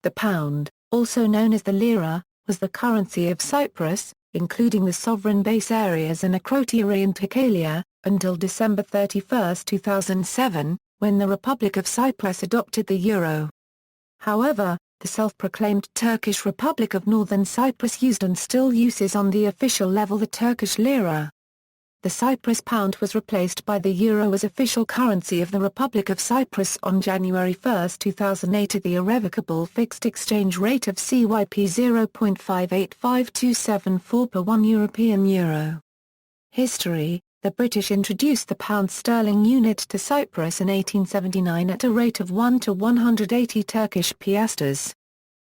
The pound, also known as the lira, was the currency of Cyprus, including the sovereign base areas and Akrotiri and Dhekelia, until December 31, 2007, when the Republic of Cyprus adopted the euro. However, the self-proclaimed Turkish Republic of Northern Cyprus used and still uses on the official level the Turkish lira. The Cyprus pound was replaced by the euro as official currency of the Republic of Cyprus on January 1, 2008 at the irrevocable fixed exchange rate of CYP 0.585274 per 1 European euro. History: the British introduced the pound sterling unit to Cyprus in 1879 at a rate of 1 to 180 Turkish piastres.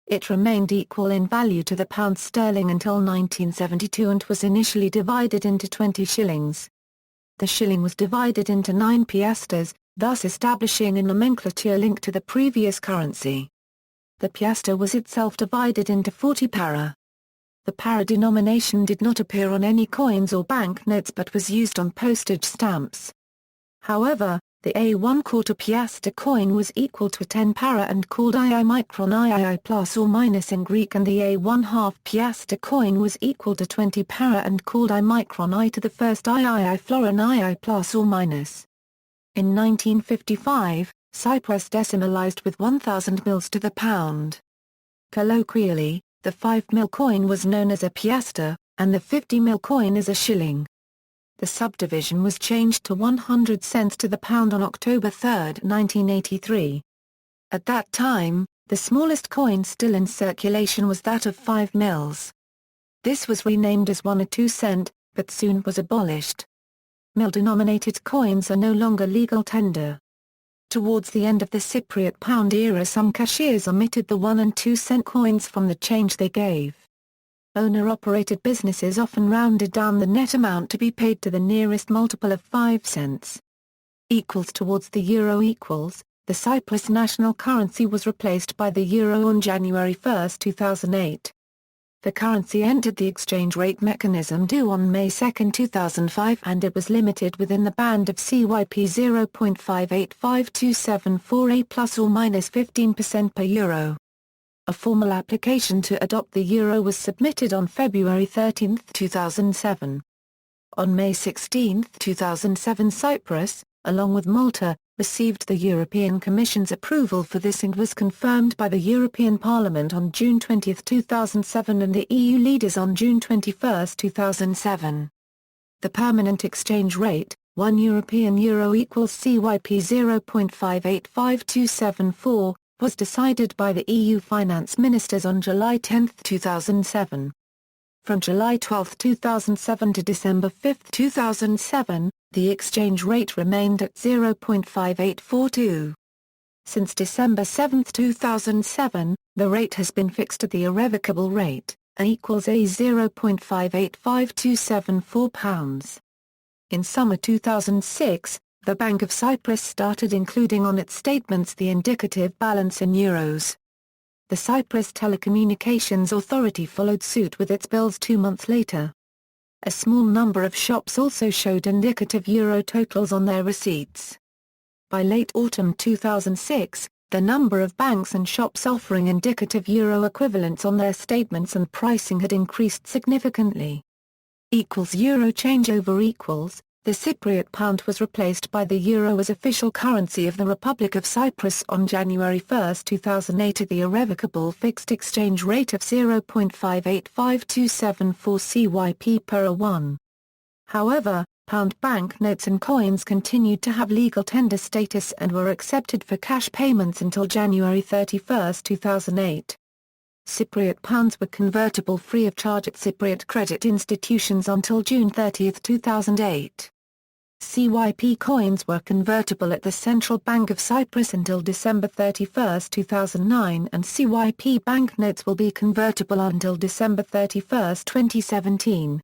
It remained equal in value to the pound sterling until 1972 and was initially divided into 20 shillings. The shilling was divided into 9 piastres, thus establishing a nomenclature linked to the previous currency. The piastre was itself divided into 40 para. The para denomination did not appear on any coins or banknotes but was used on postage stamps. However, the A1 quarter piastre coin was equal to 10 para and called II micron II plus or minus in Greek, and the A1 half piastre coin was equal to 20 para and called I micron I to the first II florin II plus or minus. In 1955, Cyprus decimalized with 1,000 mils to the pound. Colloquially, the 5 mil coin was known as a piastre, and the 50 mil coin as a shilling. The subdivision was changed to 100 cents to the pound on October 3, 1983. At that time, the smallest coin still in circulation was that of 5 mils. This was renamed as 1 or 2 cent, but soon was abolished. Mil-denominated coins are no longer legal tender. Towards the end of the Cypriot pound era, some cashiers omitted the 1 and 2 cent coins from the change they gave. Owner-operated businesses often rounded down the net amount to be paid to the nearest multiple of 5 cents. Towards the euro. The Cyprus national currency was replaced by the euro on January 1, 2008. The currency entered the exchange rate mechanism due on May 2, 2005, and it was limited within the band of CYP 0.585274 plus or minus 15% per euro. A formal application to adopt the euro was submitted on February 13, 2007. On May 16, 2007, Cyprus, along with Malta, received the European Commission's approval for this and was confirmed by the European Parliament on June 20, 2007 and the EU leaders on June 21, 2007. The permanent exchange rate, 1 European euro equals CYP 0.585274, was decided by the EU finance ministers on July 10, 2007. From July 12, 2007 to December 5, 2007, the exchange rate remained at 0.5842. Since December 7, 2007, the rate has been fixed at the irrevocable rate, A equals A 0.585274 pounds. In summer 2006, the Bank of Cyprus started including on its statements the indicative balance in euros. The Cyprus Telecommunications Authority followed suit with its bills 2 months later. A small number of shops also showed indicative euro totals on their receipts. By late autumn 2006, the number of banks and shops offering indicative euro equivalents on their statements and pricing had increased significantly. Euro changeover. The Cypriot pound was replaced by the euro as official currency of the Republic of Cyprus on January 1, 2008 at the irrevocable fixed exchange rate of 0.585274 CYP per A1. However, pound banknotes and coins continued to have legal tender status and were accepted for cash payments until January 31, 2008. Cypriot pounds were convertible free of charge at Cypriot credit institutions until June 30, 2008. CYP coins were convertible at the Central Bank of Cyprus until December 31, 2009, and CYP banknotes will be convertible until December 31, 2017.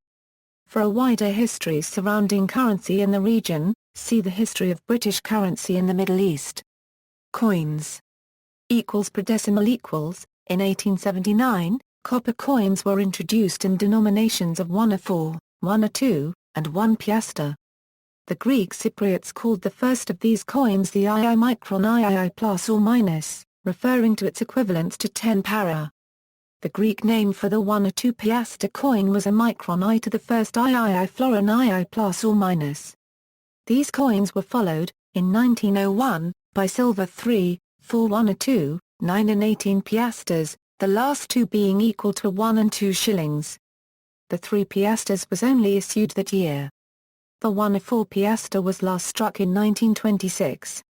For a wider history surrounding currency in the region, see the history of British currency in the Middle East. Coins. Per decimal equals. In 1879, copper coins were introduced in denominations of 1 or 4, 1 or 2, and 1 piastre. The Greek Cypriots called the first of these coins the II micron II plus or minus, referring to its equivalents to 10 para. The Greek name for the 1 or 2 piaster coin was a micron I to the first II florin II plus or minus. These coins were followed, in 1901, by silver 3, 4 1 or 2, 9 and 18 piasters, the last two being equal to 1 and 2 shillings. The 3 piasters was only issued that year. The 1 or 4 piaster was last struck in 1926.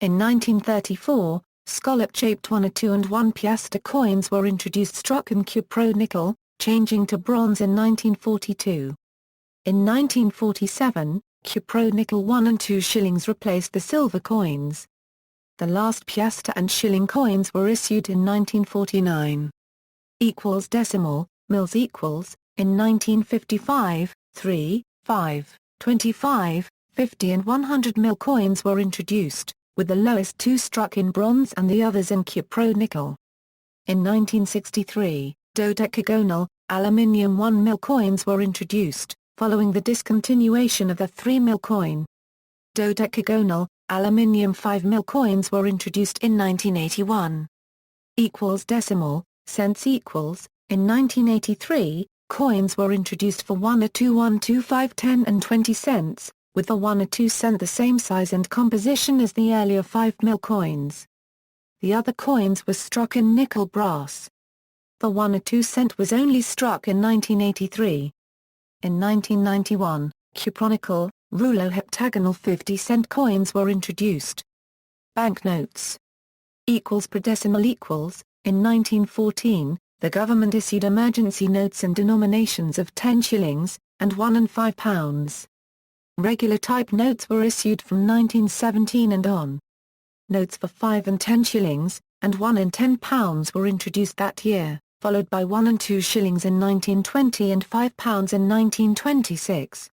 In 1934, scallop-shaped 1 or 2 and 1 piaster coins were introduced struck in Cypriot nickel, changing to bronze in 1942. In 1947, Cypriot nickel 1 and 2 shillings replaced the silver coins. The last piaster and shilling coins were issued in 1949. Decimal, mils equals, in 1955, 3, 5, 25, 50 and 100 mil coins were introduced, with the lowest two struck in bronze and the others in Cypriot nickel. In 1963, dodecagonal, aluminium 1 mil coins were introduced, following the discontinuation of the 3 mil coin. Dodecagonal, aluminium 5 mil coins were introduced in 1981. Decimal, cents equals, in 1983, coins were introduced for 1 or 2 1 2 5 10 and 20 cents, with the 1 or 2 cent the same size and composition as the earlier 5 mil coins. The other coins were struck in nickel brass. The 1 or 2 cent was only struck in 1983. In 1991, cupronickel, rulo-heptagonal 50-cent coins were introduced. Banknotes per decimal equals, in 1914, the government issued emergency notes in denominations of 10 shillings, and 1 and 5 pounds. Regular type notes were issued from 1917 and on. Notes for 5 and 10 shillings, and 1 and 10 pounds were introduced that year, followed by 1 and 2 shillings in 1920 and 5 pounds in 1926.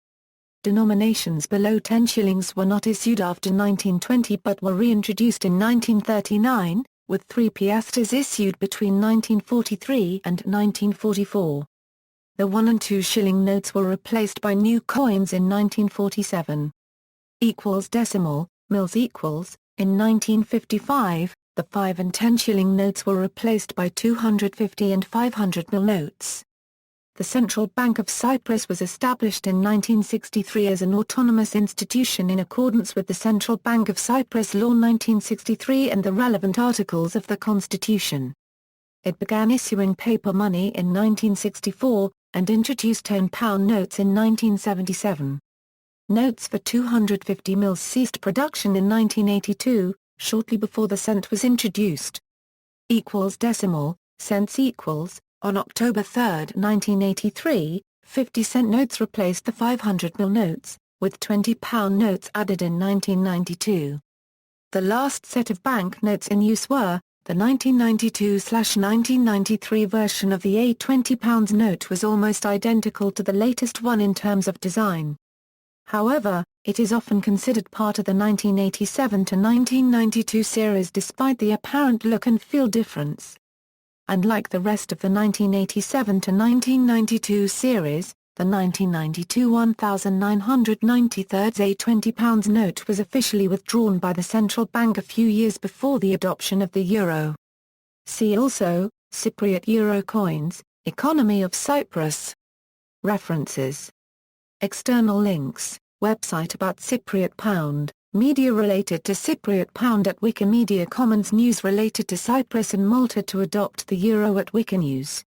Denominations below 10 shillings were not issued after 1920 but were reintroduced in 1939, with 3 piasters issued between 1943 and 1944. The 1 and 2 shilling notes were replaced by new coins in 1947. Decimal, mils equals, in 1955, the 5 and 10 shilling notes were replaced by 250 and 500 mil notes. The Central Bank of Cyprus was established in 1963 as an autonomous institution in accordance with the Central Bank of Cyprus Law 1963 and the relevant articles of the Constitution. It began issuing paper money in 1964, and introduced £10 notes in 1977. Notes for 250 mils ceased production in 1982, shortly before the cent was introduced. Decimal, cents equals, on October 3, 1983, 50-cent notes replaced the 500 mil notes, with £20 notes added in 1992. The last set of bank notes in use were, the 1992/1993 version of the £20 note was almost identical to the latest one in terms of design. However, it is often considered part of the 1987-1992 series despite the apparent look and feel difference. Unlike the rest of the 1987-1992 series, the 1992 1993 £20 note was officially withdrawn by the central bank a few years before the adoption of the euro. See also, Cypriot euro coins, Economy of Cyprus. References. External links, website about Cypriot pound, media related to Cypriot pound at Wikimedia Commons, news related to Cyprus and Malta to adopt the euro at Wikinews.